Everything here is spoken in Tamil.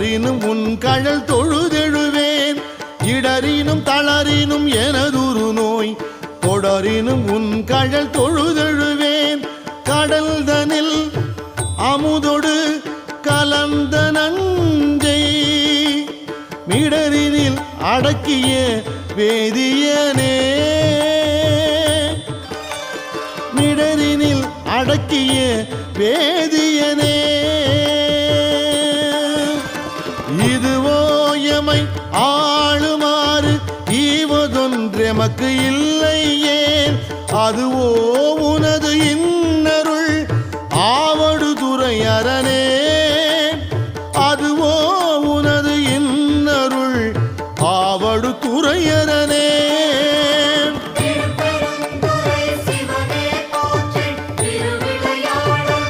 தொடரினும் உன் கழல் தொழுதெழுவேன் இடரினும் தளரினும் எனதுரு நோய் தொடரினும் உன் கழல் தொழுதெழுவேன் கடல் தனில் அமுதொடு கலந்த நஞ்சை மிடரினில் அடக்கிய வேதியனே மிடரினில் அடக்கிய வேதியனே இதுவோ எமை ஆளுமாறு ஈவதொன்றெமக்கு இல்லை ஏன் அதுவோ உனது இன்னருள் ஆவடு துறை அரணே